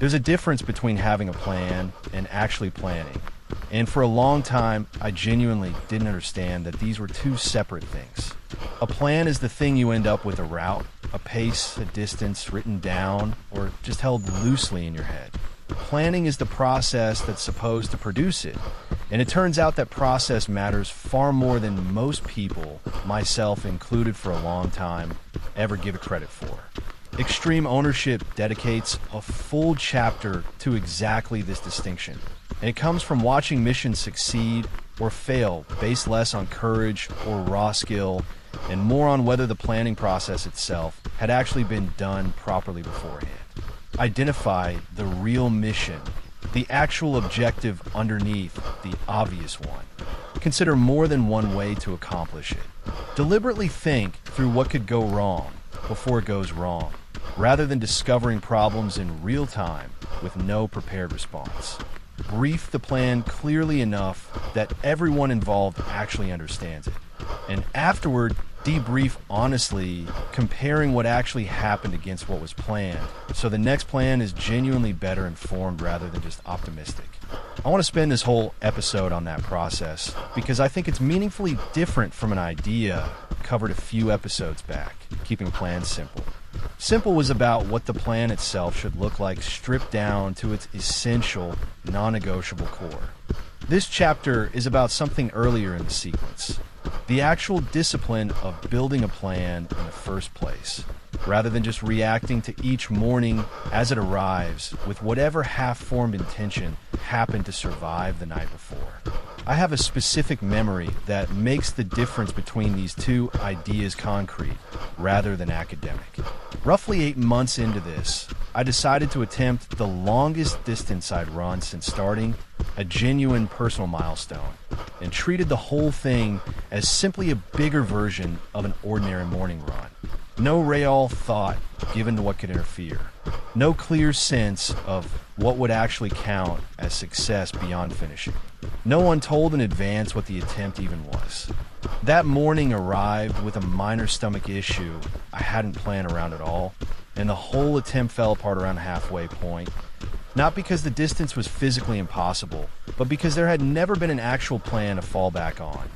There's a difference between having a plan and actually planning. And for a long time, I genuinely didn't understand that these were two separate things. A plan is the thing you end up with: a route, a pace, a distance written down, or just held loosely in your head. Planning is the process that's supposed to produce it. And it turns out that process matters far more than most people, myself included for a long time, ever give it credit for. Extreme ownership dedicates a full chapter to exactly this distinction. And it comes from watching missions succeed or fail based less on courage or raw skill and more on whether the planning process itself had actually been done properly beforehand. Identify the real mission, the actual objective underneath the obvious one. Consider more than one way to accomplish it. Deliberately think through what could go wrong before it goes wrong, rather than discovering problems in real time with no prepared response. Brief the plan clearly enough that everyone involved actually understands it. And afterward, debrief honestly, comparing what actually happened against what was planned, so the next plan is genuinely better informed rather than just optimistic. I want to spend this whole episode on that process because I think it's meaningfully different from an idea covered a few episodes back, keeping plans simple. Simple was about what the plan itself should look like, stripped down to its essential, non-negotiable core. This chapter is about something earlier in the sequence, the actual discipline of building a plan in the first place, rather than just reacting to each morning as it arrives with whatever half-formed intention happened to survive the night before. I have a specific memory that makes the difference between these two ideas concrete rather than academic. Roughly 8 months into this, I decided to attempt the longest distance I'd run since starting, a genuine personal milestone, and treated the whole thing as simply a bigger version of an ordinary morning run. No real thought given to what could interfere. No clear sense of what would actually count as success beyond finishing. No one told in advance what the attempt even was. That morning arrived with a minor stomach issue I hadn't planned around at all, and the whole attempt fell apart around the halfway point. Not because the distance was physically impossible, but because there had never been an actual plan to fall back on,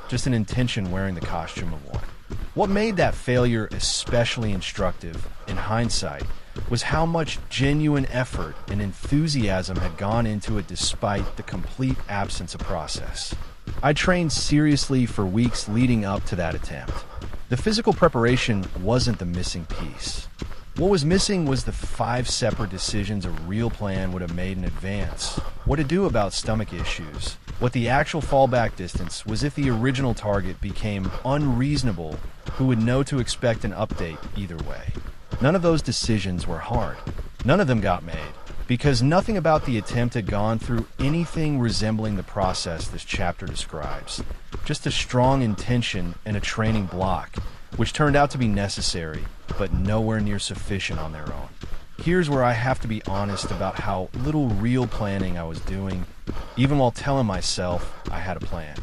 just an intention wearing the costume of one. What made that failure especially instructive, in hindsight, was how much genuine effort and enthusiasm had gone into it despite the complete absence of process. I trained seriously for weeks leading up to that attempt. The physical preparation wasn't the missing piece. What was missing was the 5 separate decisions a real plan would have made in advance. What to do about stomach issues, what the actual fallback distance was if the original target became unreasonable, who would know to expect an update either way. None of those decisions were hard. None of them got made, because nothing about the attempt had gone through anything resembling the process this chapter describes. Just a strong intention and a training block, which turned out to be necessary, but nowhere near sufficient on their own. Here's where I have to be honest about how little real planning I was doing, even while telling myself I had a plan.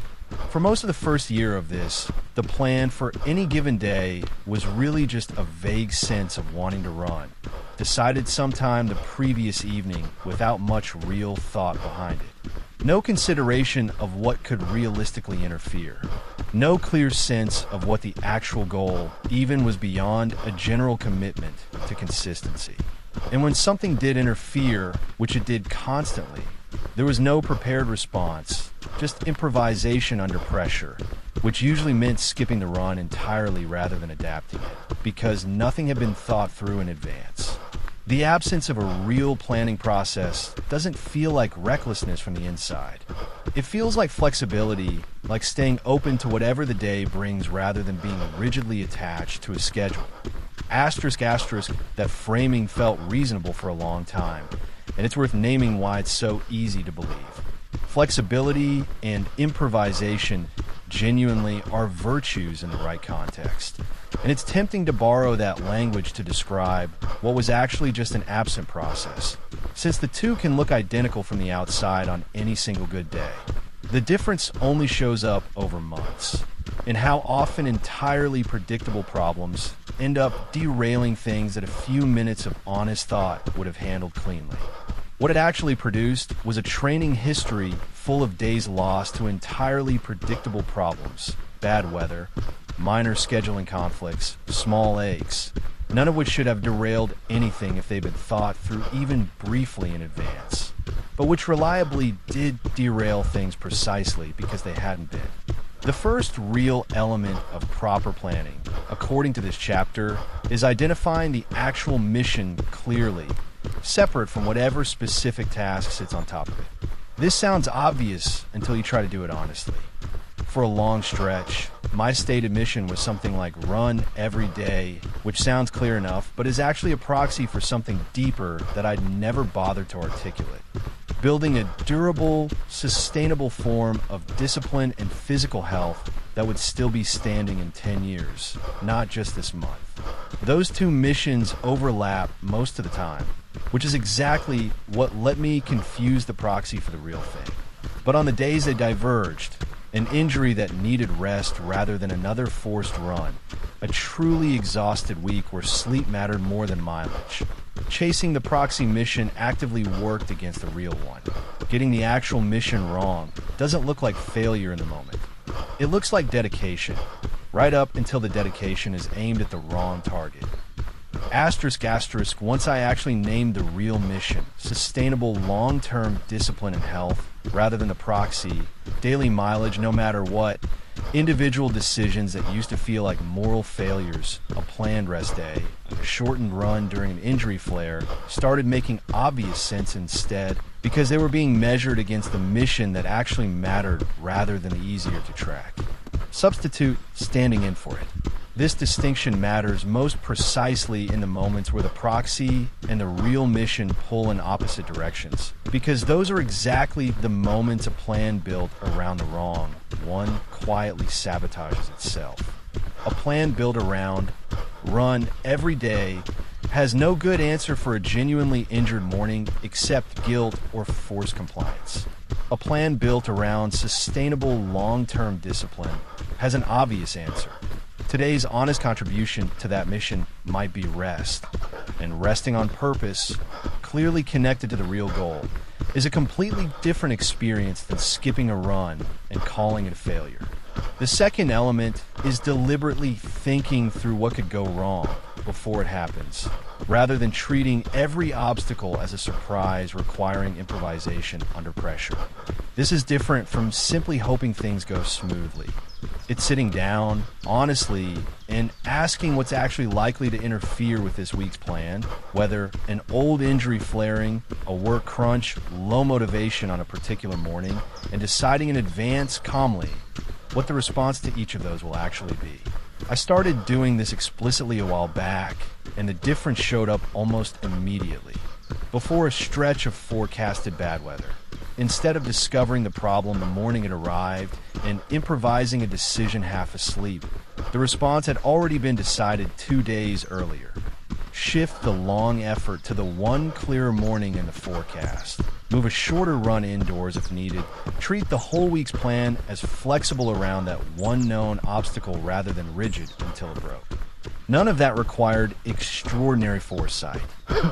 For most of the first year of this, the plan for any given day was really just a vague sense of wanting to run, decided sometime the previous evening without much real thought behind it. No consideration of what could realistically interfere. No clear sense of what the actual goal even was beyond a general commitment to consistency. And when something did interfere, which it did constantly, there was no prepared response, just improvisation under pressure, which usually meant skipping the run entirely rather than adapting it, because nothing had been thought through in advance. The absence of a real planning process doesn't feel like recklessness from the inside. It feels like flexibility, like staying open to whatever the day brings rather than being rigidly attached to a schedule. Asterisk, that framing felt reasonable for a long time, and it's worth naming why it's so easy to believe. Flexibility and improvisation genuinely are virtues in the right context, and it's tempting to borrow that language to describe what was actually just an absent process, since the two can look identical from the outside on any single good day. The difference only shows up over months. and how often entirely predictable problems end up derailing things that a few minutes of honest thought would have handled cleanly. What it actually produced was a training history full of days lost to entirely predictable problems, bad weather, minor scheduling conflicts, small aches, none of which should have derailed anything if they'd been thought through even briefly in advance, but which reliably did derail things precisely because they hadn't been. The first real element of proper planning, according to this chapter, is identifying the actual mission clearly, separate from whatever specific task sits on top of it. This sounds obvious until you try to do it honestly. For a long stretch, my stated mission was something like run every day, which sounds clear enough, but is actually a proxy for something deeper that I'd never bothered to articulate. Building a durable, sustainable form of discipline and physical health that would still be standing in 10 years, not just this month. Those two missions overlap most of the time, which is exactly what let me confuse the proxy for the real thing. But on the days they diverged, an injury that needed rest rather than another forced run, a truly exhausted week where sleep mattered more than mileage, chasing the proxy mission actively worked against the real one. Getting the actual mission wrong doesn't look like failure in the moment. It looks like dedication, right up until the dedication is aimed at the wrong target. Asterisk, once I actually named the real mission, sustainable long-term discipline and health, rather than the proxy, daily mileage no matter what, individual decisions that used to feel like moral failures, a planned rest day, a shortened run during an injury flare, started making obvious sense instead because they were being measured against the mission that actually mattered rather than the easier to track. Substitute standing in for it. This distinction matters most precisely in the moments where the proxy and the real mission pull in opposite directions, because those are exactly the moments a plan built around the wrong one quietly sabotages itself. A plan built around, run every day, has no good answer for a genuinely injured morning except guilt or forced compliance. A plan built around sustainable long-term discipline has an obvious answer. Today's honest contribution to that mission might be rest, and resting on purpose, clearly connected to the real goal, is a completely different experience than skipping a run and calling it a failure. The second element is deliberately thinking through what could go wrong before it happens, rather than treating every obstacle as a surprise requiring improvisation under pressure. This is different from simply hoping things go smoothly. It's sitting down, honestly, and asking what's actually likely to interfere with this week's plan, whether an old injury flaring, a work crunch, low motivation on a particular morning, and deciding in advance calmly what the response to each of those will actually be. I started doing this explicitly a while back, and the difference showed up almost immediately, before a stretch of forecasted bad weather. Instead of discovering the problem the morning it arrived and improvising a decision half asleep, the response had already been decided 2 days earlier. Shift the long effort to the one clear morning in the forecast. Move a shorter run indoors if needed. Treat the whole week's plan as flexible around that one known obstacle rather than rigid until it broke. None of that required extraordinary foresight.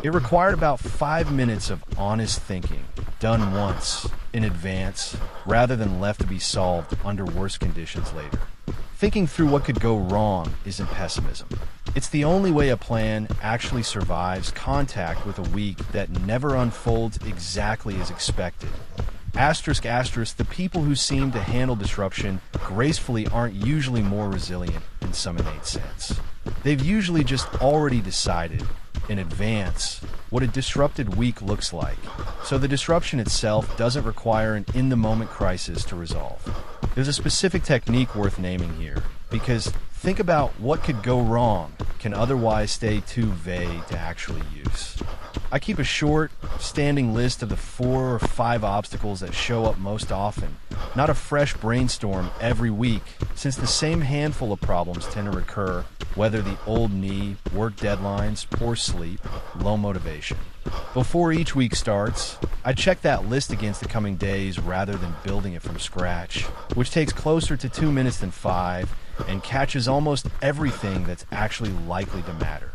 It required about 5 minutes of honest thinking, done once, in advance, rather than left to be solved under worse conditions later. Thinking through what could go wrong isn't pessimism. It's the only way a plan actually survives contact with a week that never unfolds exactly as expected. Asterisk, the people who seem to handle disruption gracefully aren't usually more resilient in some innate sense. They've usually just already decided, in advance, what a disrupted week looks like, so the disruption itself doesn't require an in-the-moment crisis to resolve. There's a specific technique worth naming here, because think about what could go wrong can otherwise stay too vague to actually use. I keep a short, standing list of the 4 or 5 obstacles that show up most often, not a fresh brainstorm every week, since the same handful of problems tend to recur, whether the old knee, work deadlines, poor sleep, low motivation. Before each week starts, I check that list against the coming days rather than building it from scratch, which takes closer to 2 minutes than 5, and catches almost everything that's actually likely to matter.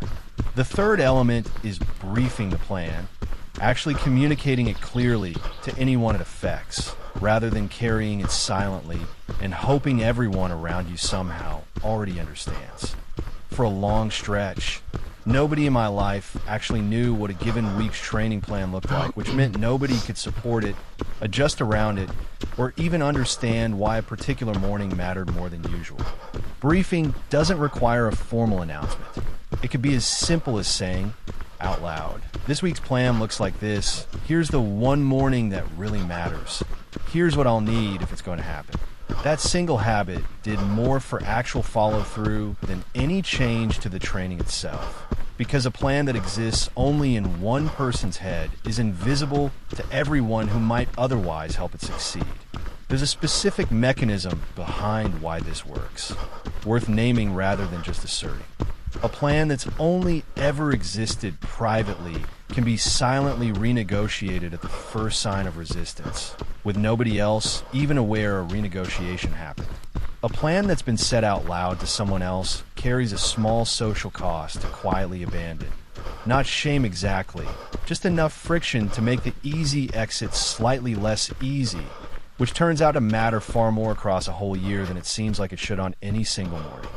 The third element is briefing the plan, actually communicating it clearly to anyone it affects, rather than carrying it silently and hoping everyone around you somehow already understands. For a long stretch, nobody in my life actually knew what a given week's training plan looked like, which meant nobody could support it, adjust around it, or even understand why a particular morning mattered more than usual. Briefing doesn't require a formal announcement. It could be as simple as saying, out loud, "This week's plan looks like this. Here's the one morning that really matters. Here's what I'll need if it's going to happen." That single habit did more for actual follow-through than any change to the training itself, because a plan that exists only in one person's head is invisible to everyone who might otherwise help it succeed. There's a specific mechanism behind why this works, worth naming rather than just asserting. A plan that's only ever existed privately can be silently renegotiated at the first sign of resistance, with nobody else even aware a renegotiation happened. A plan that's been said out loud to someone else carries a small social cost to quietly abandon. Not shame exactly, just enough friction to make the easy exit slightly less easy, which turns out to matter far more across a whole year than it seems like it should on any single morning.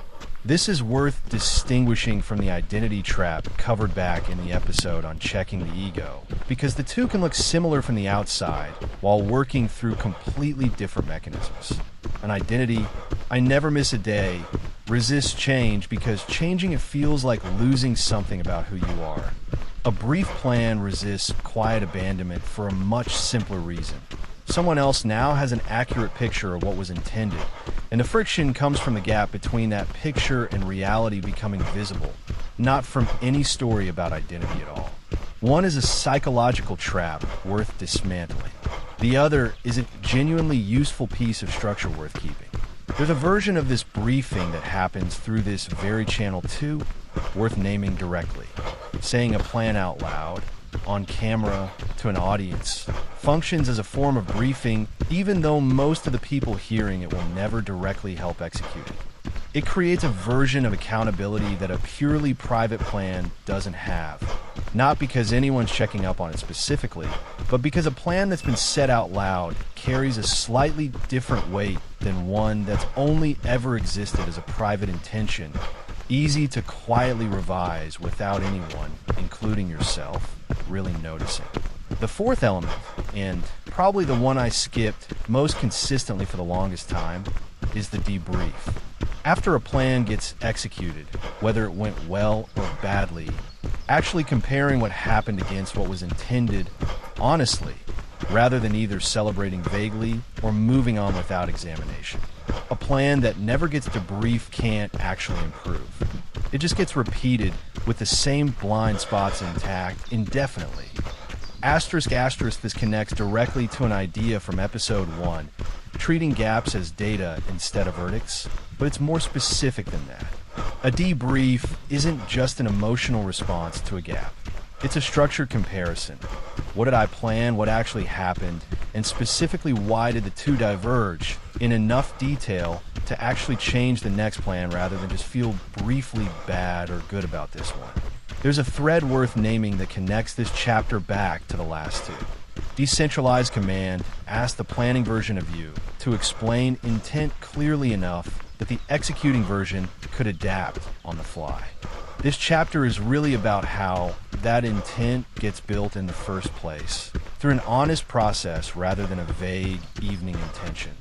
This is worth distinguishing from the identity trap covered back in the episode on checking the ego, because the two can look similar from the outside while working through completely different mechanisms. An identity, I never miss a day, resists change because changing it feels like losing something about who you are. A brief plan resists quiet abandonment for a much simpler reason. Someone else now has an accurate picture of what was intended, and the friction comes from the gap between that picture and reality becoming visible, not from any story about identity at all. One is a psychological trap worth dismantling. The other is a genuinely useful piece of structure worth keeping. There's a version of this briefing that happens through this very channel too, worth naming directly. Saying a plan out loud, on camera, to an audience, functions as a form of briefing, even though most of the people hearing it will never directly help execute it. It creates a version of accountability that a purely private plan doesn't have, not because anyone's checking up on it specifically, but because a plan that's been said out loud carries a slightly different weight than one that's only ever existed as a private intention, easy to quietly revise without anyone, including yourself, really noticing. The fourth element, and probably the one I skipped most consistently for the longest time, is the debrief. After a plan gets executed, whether it went well or badly, actually comparing what happened against what was intended honestly, rather than either celebrating vaguely or moving on without examination. A plan that never gets debriefed can't actually improve. It just gets repeated with the same blind spots intact indefinitely. Asterisk, this connects directly to an idea from episode 1, treating gaps as data instead of verdicts, but it's more specific than that. A debrief isn't just an emotional response to a gap. It's a structured comparison. What did I plan? What actually happened? And specifically, why did the two diverge in enough detail to actually change the next plan rather than just feel briefly bad or good about this one? There's a thread worth naming that connects this chapter back to the last two. Decentralized command asks the planning version of you to explain intent clearly enough that the executing version could adapt on the fly. This chapter is really about how that intent gets built in the first place, through an honest process rather than a vague evening intention.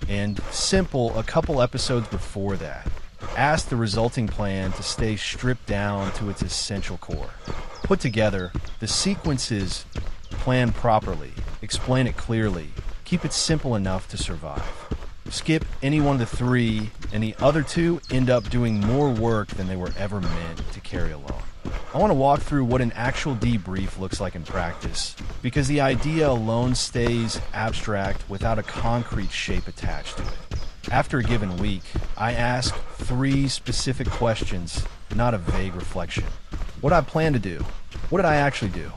And simple, a couple episodes before that, ask the resulting plan to stay stripped down to its essential core. Put together, the sequences plan properly, explain it clearly, keep it simple enough to survive. Skip any one of the three, and the other two end up doing more work than they were ever meant to carry alone. I want to walk through what an actual debrief looks like in practice, because the idea alone stays abstract without a concrete shape attached to it. After a given week, I ask 3 specific questions, not a vague reflection. What did I plan to do? What did I actually do?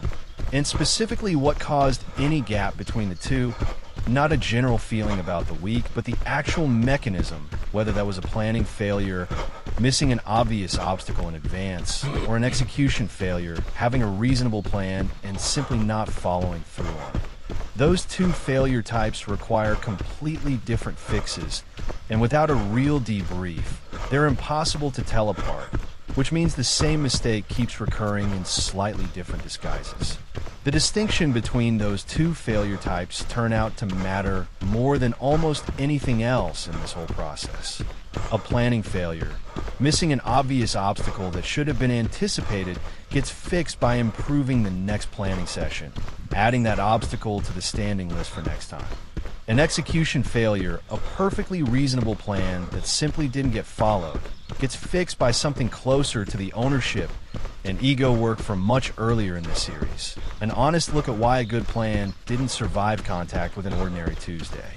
And specifically, what caused any gap between the two? Not a general feeling about the week, but the actual mechanism, whether that was a planning failure, missing an obvious obstacle in advance, or an execution failure, having a reasonable plan and simply not following through on it. Those two failure types require completely different fixes, and without a real debrief, they're impossible to tell apart, which means the same mistake keeps recurring in slightly different disguises. The distinction between those two failure types turn out to matter more than almost anything else in this whole process. A planning failure, missing an obvious obstacle that should have been anticipated, gets fixed by improving the next planning session, adding that obstacle to the standing list for next time. An execution failure, a perfectly reasonable plan that simply didn't get followed, gets fixed by something closer to the ownership and ego work from much earlier in this series. An honest look at why a good plan didn't survive contact with an ordinary Tuesday.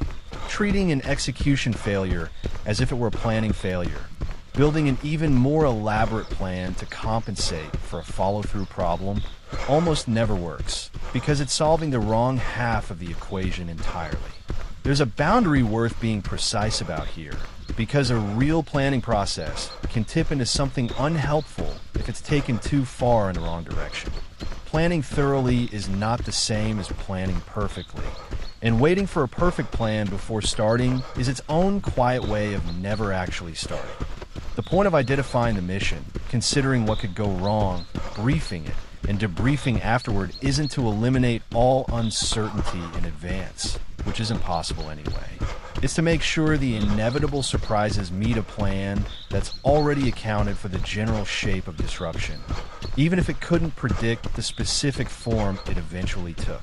Treating an execution failure as if it were a planning failure. Building an even more elaborate plan to compensate for a follow-through problem almost never works because it's solving the wrong half of the equation entirely. There's a boundary worth being precise about here, because a real planning process can tip into something unhelpful if it's taken too far in the wrong direction. Planning thoroughly is not the same as planning perfectly, and waiting for a perfect plan before starting is its own quiet way of never actually starting. The point of identifying the mission, considering what could go wrong, briefing it, and debriefing afterward isn't to eliminate all uncertainty in advance, which is impossible anyway. It's to make sure the inevitable surprises meet a plan that's already accounted for the general shape of disruption, even if it couldn't predict the specific form it eventually took.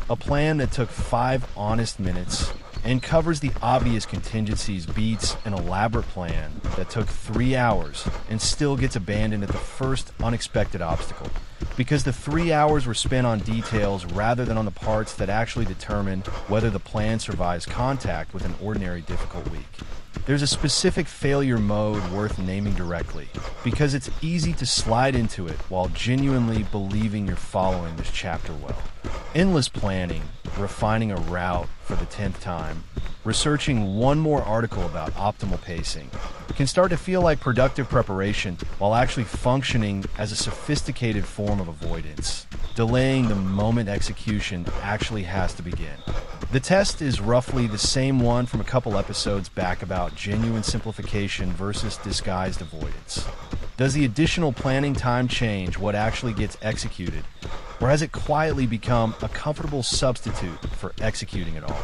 A plan that took 5 honest minutes and covers the obvious contingencies beats an elaborate plan that took 3 hours and still gets abandoned at the first unexpected obstacle, because the 3 hours were spent on details rather than on the parts that actually determine whether the plan survives contact with an ordinary difficult week. There's a specific failure mode worth naming directly, because it's easy to slide into it while genuinely believing you're following this chapter well. Endless planning, refining a route for the 10th time, researching one more article about optimal pacing, can start to feel like productive preparation while actually functioning as a sophisticated form of avoidance, delaying the moment execution actually has to begin. The test is roughly the same one from a couple episodes back about genuine simplification versus disguised avoidance. Does the additional planning time change what actually gets executed, or has it quietly become a comfortable substitute for executing it all?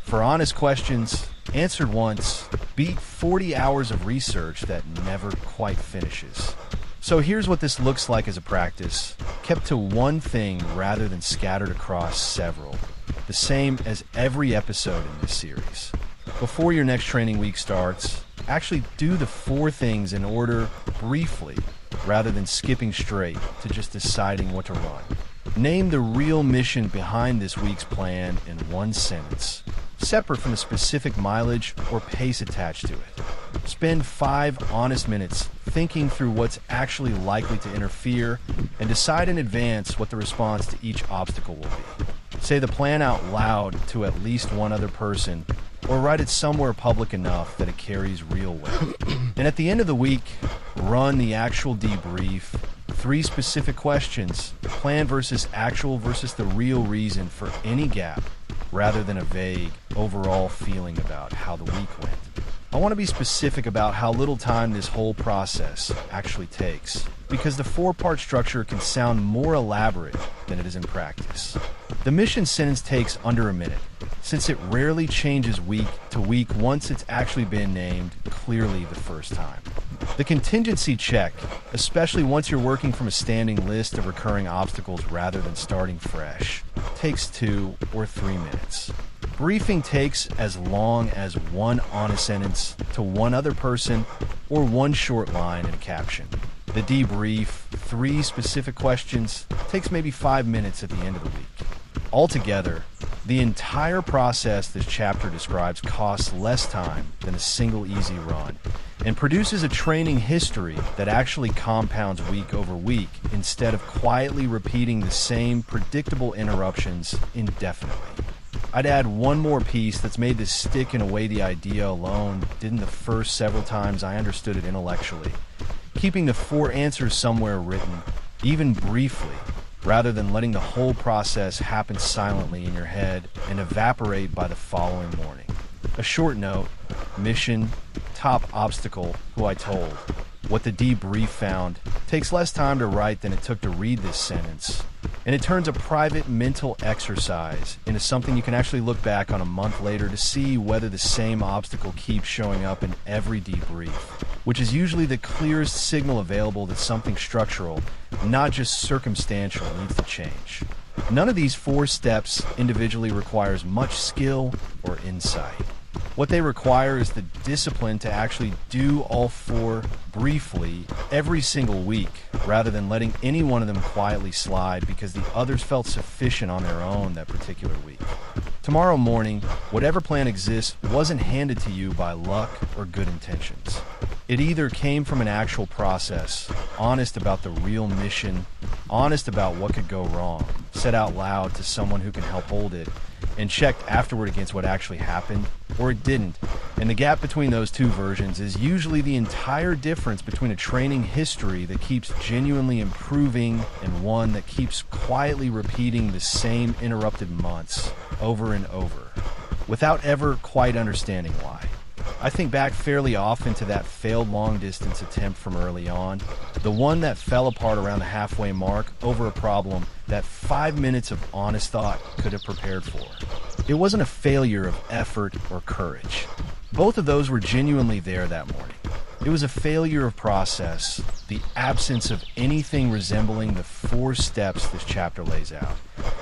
For honest questions, answered once, beat 40 hours of research that never quite finishes. So here's what this looks like as a practice, kept to one thing rather than scattered across several. The same as every episode in this series. Before your next training week starts, actually do the 4 things in order briefly, rather than skipping straight to just deciding what to run. Name the real mission behind this week's plan in 1 sentence, separate from the specific mileage or pace attached to it. Spend 5 honest minutes thinking through what's actually likely to interfere and decide in advance what the response to each obstacle will be. Say the plan out loud to at least one other person, or write it somewhere public enough that it carries real weight. And at the end of the week, run the actual debrief, 3 specific questions, plan versus actual versus the real reason for any gap, rather than a vague, overall feeling about how the week went. I want to be specific about how little time this whole process actually takes, because the 4-part structure can sound more elaborate than it is in practice. The mission sentence takes under a minute, since it rarely changes week to week once it's actually been named clearly the first time. The contingency check, especially once you're working from a standing list of recurring obstacles rather than starting fresh, takes 2 or 3 minutes. Briefing takes as long as 1 honest sentence to one other person or 1 short line and a caption. The debrief, 3 specific questions, takes maybe 5 minutes at the end of the week. Altogether, the entire process this chapter describes costs less time than a single easy run, and produces a training history that actually compounds week over week instead of quietly repeating the same predictable interruptions indefinitely. I'd add one more piece that's made this stick in a way the idea alone didn't the first several times I understood it intellectually. Keeping the 4 answers somewhere written, even briefly, rather than letting the whole process happen silently in your head and evaporate by the following morning. A short note, mission, top obstacle, who I told. What the debrief found takes less time to write than it took to read this sentence, and it turns a private mental exercise into something you can actually look back on a month later to see whether the same obstacle keeps showing up in every debrief, which is usually the clearest signal available that something structural, not just circumstantial, needs to change. None of these 4 steps individually requires much skill or insight. What they require is the discipline to actually do all 4 briefly every single week, rather than letting any one of them quietly slide because the others felt sufficient on their own that particular week. Tomorrow morning, whatever plan exists wasn't handed to you by luck or good intentions. It either came from an actual process, honest about the real mission, honest about what could go wrong, said out loud to someone who can help hold it, and checked afterward against what actually happened, or it didn't. And the gap between those 2 versions is usually the entire difference between a training history that keeps genuinely improving and one that keeps quietly repeating the same interrupted months over and over, without ever quite understanding why. I think back fairly often to that failed long-distance attempt from early on, the one that fell apart around the halfway mark over a problem that 5 minutes of honest thought could have prepared for. It wasn't a failure of effort or courage. Both of those were genuinely there that morning. It was a failure of process, the absence of anything resembling the 4 steps this chapter lays out.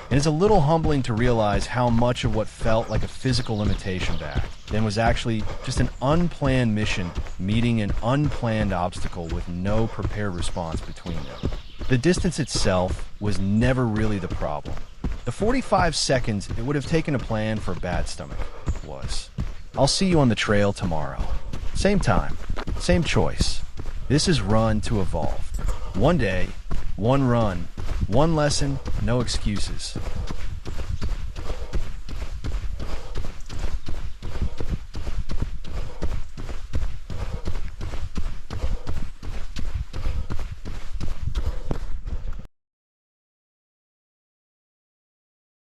And it's a little humbling to realize how much of what felt like a physical limitation back then was actually just an unplanned mission meeting an unplanned obstacle with no prepared response between them. The distance itself was never really the problem. The 45 seconds it would have taken to plan for a bad stomach was. I'll see you on the trail tomorrow. Same time, same choice. This is Run to Evolve. One day, one run, one lesson, no excuses.